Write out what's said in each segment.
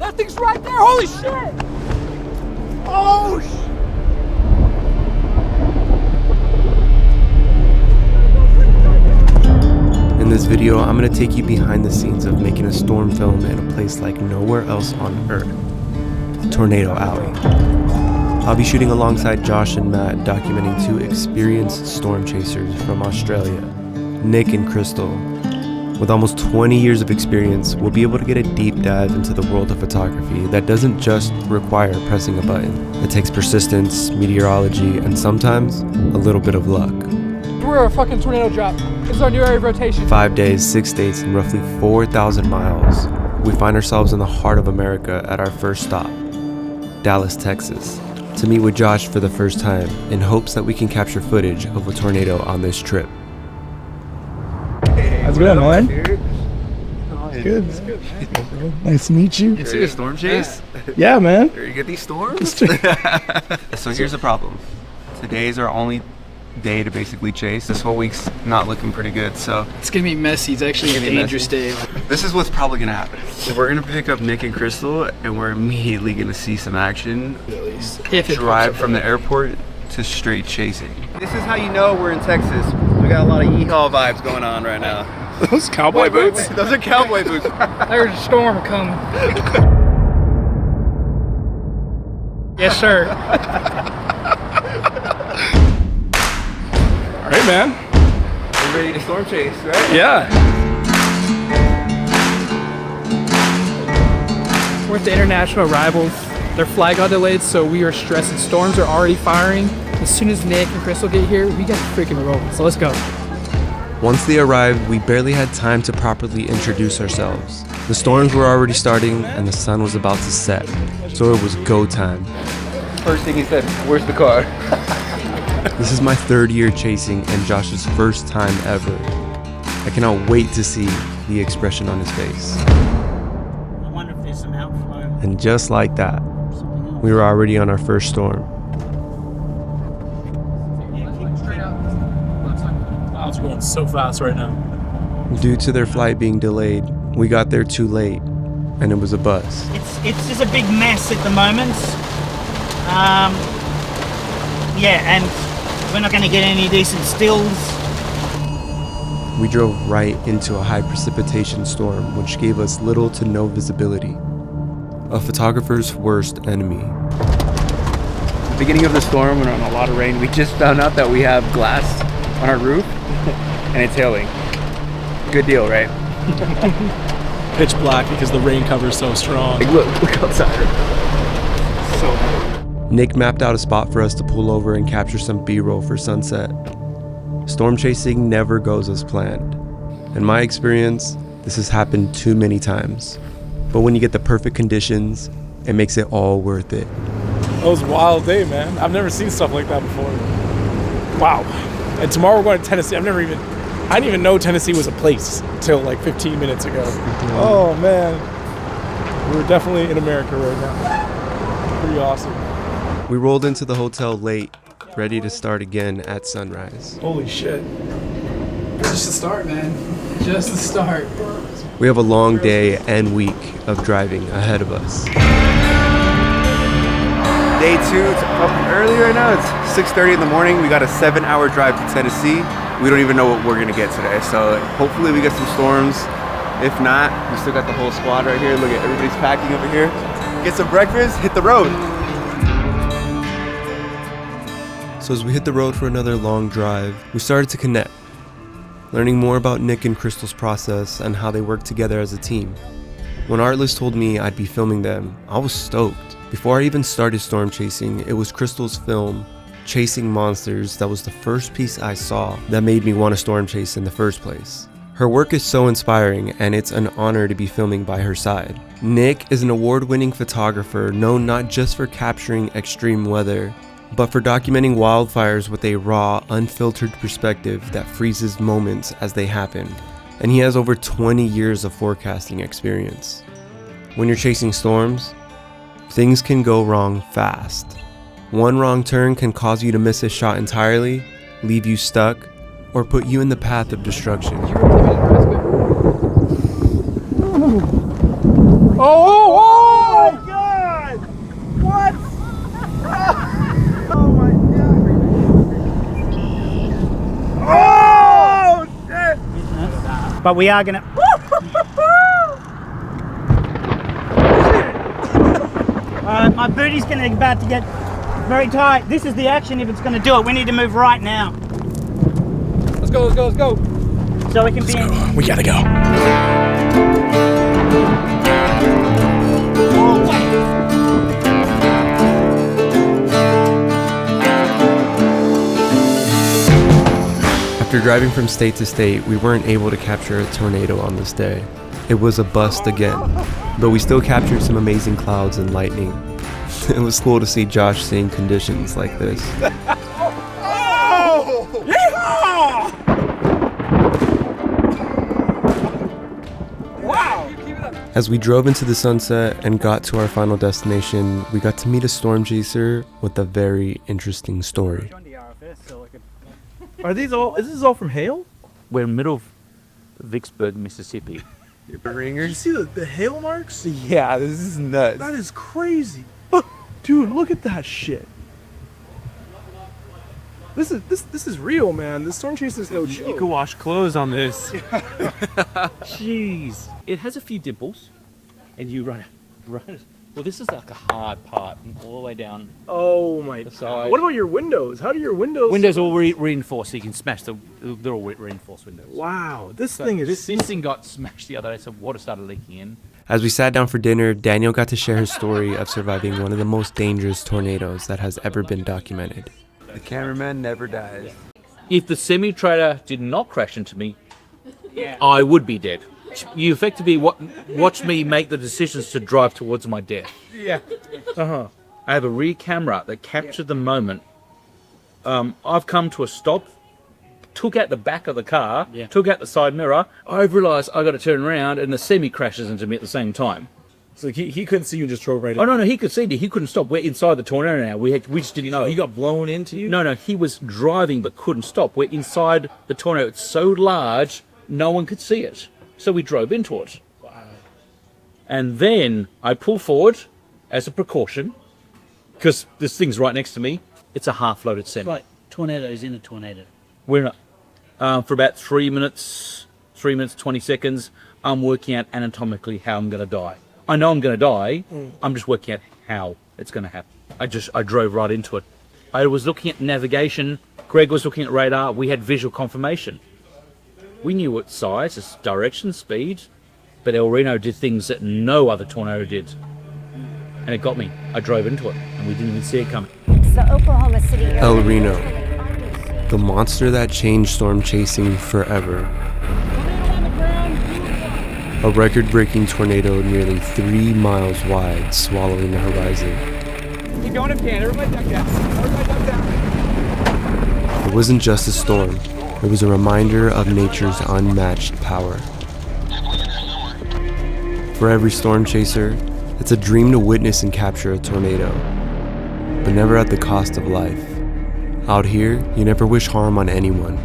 That thing's right there, holy shit! Oh, In this video, I'm going to take you behind the scenes of making a storm film in a place like nowhere else on Earth, Tornado Alley. I'll be shooting alongside Josh and Matt, documenting two experienced storm chasers from Australia, Nick and Krystle. With almost 20 years of experience, we'll be able to get a deep dive into the world of photography that doesn't just require pressing a button. It takes persistence, meteorology, and sometimes a little bit of luck. we're a fucking tornado drop. This is our new area of rotation. 5 days, 6 states, and roughly 4,000 miles. We find ourselves in the heart of America at our first stop, Dallas, Texas, to meet with Josh for the first time in hopes that we can capture footage of a tornado on this trip. How's it going, man? Good. Nice to meet you. You see a storm chase? Yeah, man. You get these storms? So here's the problem. Today's our only day to basically chase. This whole week's not looking pretty good, so It's gonna be messy. It's actually a dangerous day. this is what's probably gonna happen. We're gonna pick up Nick and Krystle, and we're immediately gonna see some action. If it Drive from the airport to straight chasing. This is how you know we're in Texas. We got a lot of yeehaw vibes going on right now. Those cowboy boots? Those are cowboy boots. There's a storm coming. Yes, sir. All right, man. We're ready to storm chase, right? Yeah. We're at the international arrivals. Their flight got delayed, so we are stressed. Storms are already firing. As soon as Nick and Krystle get here, we got to freaking roll. So let's go. Once they arrived, we barely had time to properly introduce ourselves. The storms were already starting and the sun was about to set, so it was go time. First thing he said, "Where's the car?" This is my third year chasing and Josh's first time ever. I cannot wait to see the expression on his face. I wonder if there's some outflow. And just like that, we were already on our first storm. Clouds are going so fast right now. Due to their flight being delayed, we got there too late, and it was a bust. It's just a big mess at the moment. Yeah, and we're not going to get any decent stills. We drove right into a high precipitation storm, which gave us little to no visibility. A photographer's worst enemy. Beginning of the storm and on a lot of rain, we just found out that we have glass on our roof and it's hailing. Good deal, right? Pitch black because the rain cover is so strong. Like, look outside. So Nick mapped out a spot for us to pull over and capture some B-roll for sunset. Storm chasing never goes as planned. In my experience, this has happened too many times. But when you get the perfect conditions, it makes it all worth it. That was a wild day, man. I've never seen stuff like that before. Wow. And tomorrow we're going to Tennessee. I didn't even know Tennessee was a place until like 15 minutes ago. Oh, man. We're definitely in America right now. Pretty awesome. We rolled into the hotel late, ready to start again at sunrise. Holy shit. Just the start, man. Just the start. We have a long day and week of driving ahead of us. Day 2, it's up early right now. It's 6:30 in the morning. We got a 7-hour drive to Tennessee. We don't even know what we're gonna get today. So hopefully we get some storms. If not, we still got the whole squad right here. Look at everybody's packing over here. Get some breakfast, hit the road. So as we hit the road for another long drive, we started to connect, learning more about Nick and Krystle's process and how they work together as a team. When Artlist told me I'd be filming them, I was stoked. Before I even started storm chasing, it was Krystle's film, Chasing Monsters, that was the first piece I saw that made me want to storm chase in the first place. Her work is so inspiring, and it's an honor to be filming by her side. Nick is an award-winning photographer known not just for capturing extreme weather, but for documenting wildfires with a raw, unfiltered perspective that freezes moments as they happen. And he has over 20 years of forecasting experience. When you're chasing storms, things can go wrong fast. One wrong turn can cause you to miss a shot entirely, leave you stuck, or put you in the path of destruction. Oh! But we are gonna. My booty's about to get very tight. This is the action if it's gonna do it. We need to move right now. Let's go, let's go, let's go. So we can be in. We gotta go. After driving from state to state, we weren't able to capture a tornado on this day. It was a bust again, but we still captured some amazing clouds and lightning. It was cool to see Josh seeing conditions like this. As we drove into the sunset and got to our final destination, we got to meet a storm chaser with a very interesting story. Are these all? Is this all from hail? We're in the middle of Vicksburg, Mississippi. You see the hail marks? Yeah, this is nuts. That is crazy. Dude, look at that shit. This is real, man. The storm chaser is no joke. You can wash clothes on this. Jeez. It has a few dimples, and you run it. Well, this is like a hard part all the way down. Oh my the god. side. What about your windows? How do your windows? Windows all reinforced, so you can smash they're all reinforced windows. Wow, this So thing is. this thing got smashed the other day, so water started leaking in. As we sat down for dinner, Daniel got to share his story of surviving one of the most dangerous tornadoes that has ever been documented. The cameraman never dies. If the semi-trailer did not crash into me, I would be dead. You effectively watch me make the decisions to drive towards my death. Yeah. I have a rear camera that captured the moment. I've come to a stop, took out the back of the car, took out the side mirror. I've realised I got to turn around, and the semi crashes into me at the same time. So he couldn't see you and just drove right in. Oh no, he could see me. He couldn't stop. We're inside the tornado now. We just didn't know. He got blown into you? No, he was driving but couldn't stop. We're inside the tornado. It's so large, no one could see it. So we drove into it. Wow. And then I pull forward as a precaution, because this thing's right next to me. It's a half-loaded semi. Right, tornadoes in a tornado. We're in for about 3 minutes, 20 seconds, I'm working out anatomically how I'm going to die. I know I'm going to die. I'm just working out how it's going to happen. I drove right into it. I was looking at navigation. Greg was looking at radar. We had visual confirmation. We knew its size, its direction, speed, but El Reno did things that no other tornado did. And it got me. I drove into it, and we didn't even see it coming. So Oklahoma City. El Reno, the monster that changed storm chasing forever. A record-breaking tornado nearly 3 miles wide, swallowing the horizon. Keep going if you can. Everybody duck down. Everybody duck down. It wasn't just a storm. It was a reminder of nature's unmatched power. For every storm chaser, it's a dream to witness and capture a tornado, but never at the cost of life. Out here, you never wish harm on anyone,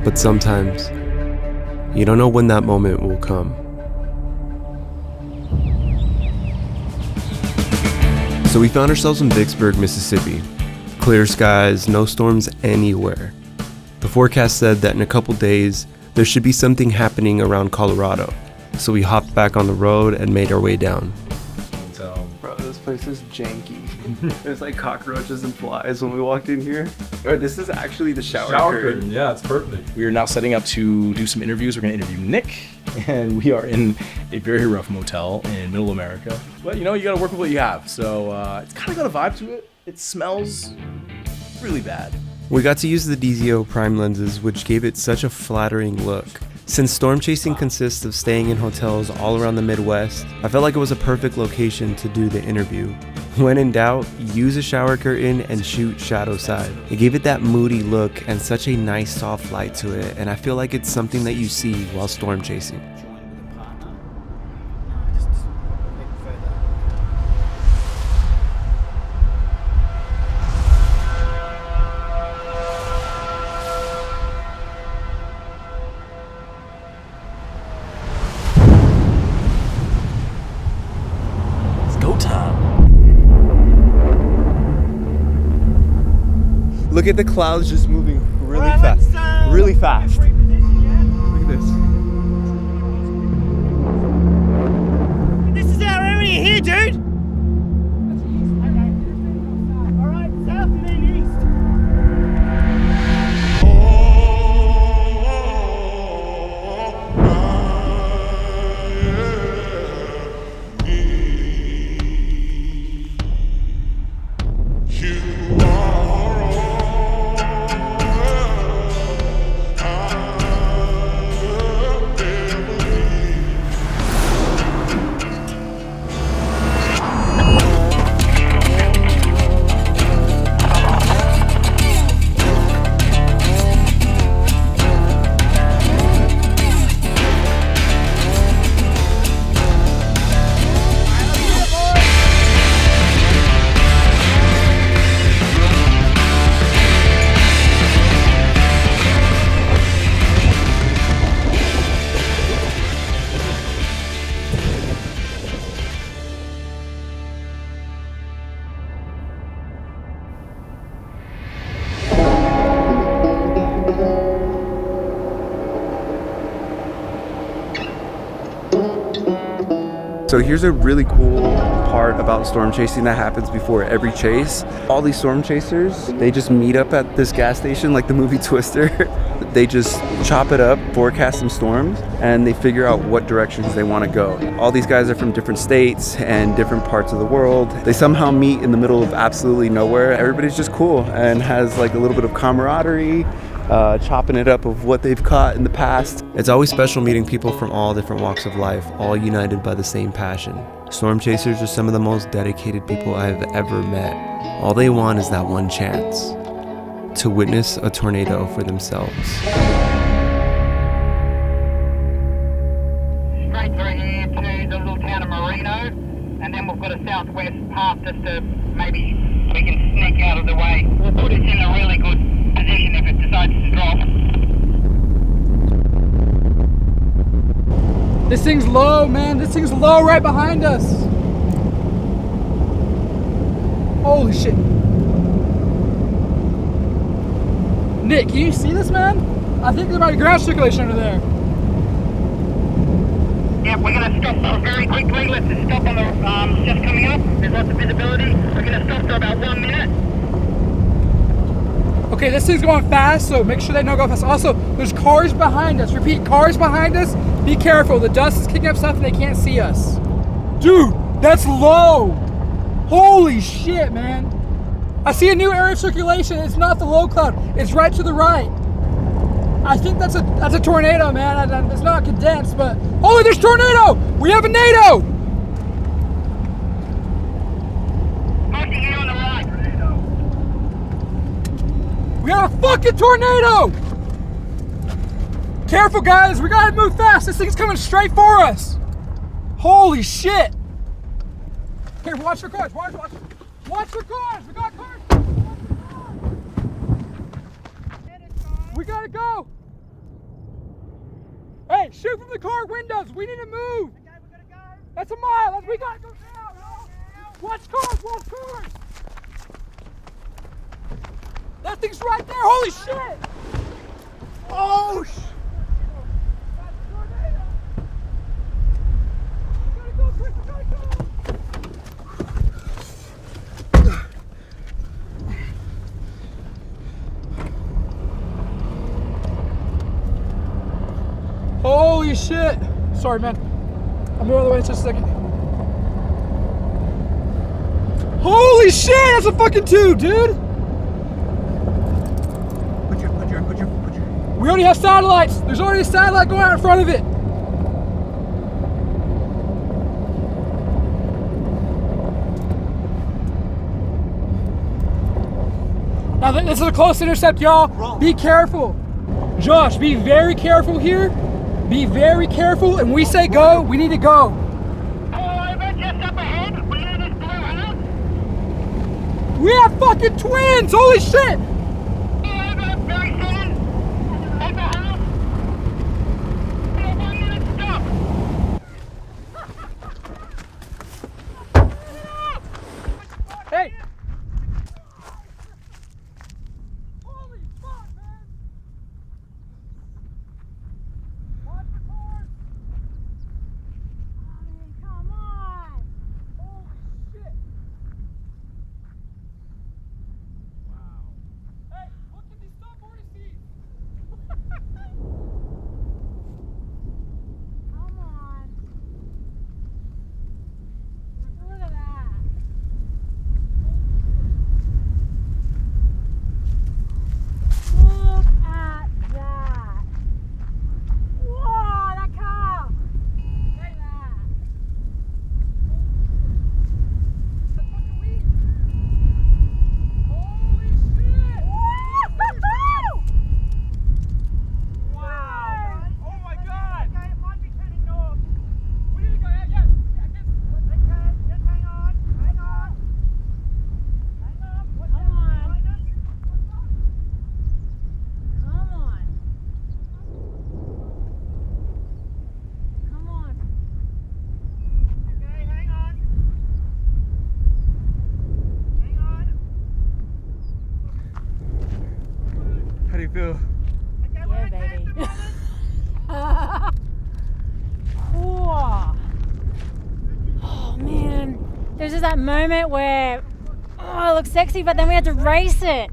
but sometimes, you don't know when that moment will come. So we found ourselves in Vicksburg, Mississippi. Clear skies, no storms anywhere. The forecast said that in a couple days, there should be something happening around Colorado. So we hopped back on the road and made our way down. Bro, this place is janky. There's like cockroaches and flies when we walked in here. Bro, this is actually the shower curtain. Yeah, it's perfect. We are now setting up to do some interviews. We're going to interview Nick, and we are in a very rough motel in middle America. But you know, you got to work with what you have. So it's kind of got a vibe to it. It smells really bad. We got to use the DZO prime lenses, which gave it such a flattering look. Since storm chasing consists of staying in hotels all around the Midwest, I felt like it was a perfect location to do the interview. When in doubt, use a shower curtain and shoot shadow side. It gave it that moody look and such a nice soft light to it, and I feel like it's something that you see while storm chasing. Look at the clouds just moving really fast. Really fast. Look at this. you here, dude? All right, south and then east. So here's a really cool part about storm chasing that happens before every chase. All these storm chasers, they just meet up at this gas station like the movie Twister. They just chop it up, forecast some storms, and they figure out what directions they want to go. All these guys are from different states and different parts of the world. They somehow meet in the middle of absolutely nowhere. Everybody's just cool and has like a little bit of camaraderie, chopping it up of what they've caught in the past. It's always special meeting people from all different walks of life, all united by the same passion. Storm chasers are some of the most dedicated people I've ever met. All they want is that one chance to witness a tornado for themselves. Straight through here to the little town of Reno, and then we've got a southwest path just to maybe we can sneak out of the way. We'll put us in a really good position if it decides to drop. This thing's low, man. This thing's low right behind us. Holy shit. Nick, can you see this, man? I think there might be ground circulation under there. Yeah, we're going to stop very quickly. Let's just stop on the, just coming up. There's lots of visibility. We're going to stop for about 1 minute. Okay, this thing's going fast, so make sure they don't go fast. Also, there's cars behind us. Repeat, cars behind us. Be careful. The dust is kicking up stuff and they can't see us. Dude, that's low. Holy shit, man. I see a new area of circulation. It's not the low cloud. It's right to the right. I think that's a tornado, man. It's not condensed, but oh, there's tornado. We have a NATO. Parking here on the right. We got a fucking tornado. Careful, guys. We gotta move fast. This thing's coming straight for us. Holy shit. Here, watch your cars. Watch your cars. We got cars. We gotta go. Hey, shoot from the car windows. We need to move. Okay, we gotta go. That's a mile. We gotta go now. Watch cars. That thing's right there. Holy shit. Oh shit. Holy shit! Sorry, man. I'm moving out of the way just a second. Holy shit! That's a fucking tube, dude! Put your. We already have satellites! There's already a satellite going out in front of it! Now, this is a close intercept, y'all. Be careful. Josh, be very careful here. Be very careful, and we say go, we need to go. Just up ahead, we hear this blue house. We have fucking twins! Holy shit! Very soon. Over house. 1 minute stop. Hey! Holy fuck, man! Watch the cars! I mean, come on. feel? Yeah, baby. Whoa. Oh man, there's just that moment where it looks sexy, but then we had to race it.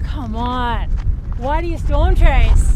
Come on. Why do you storm chase?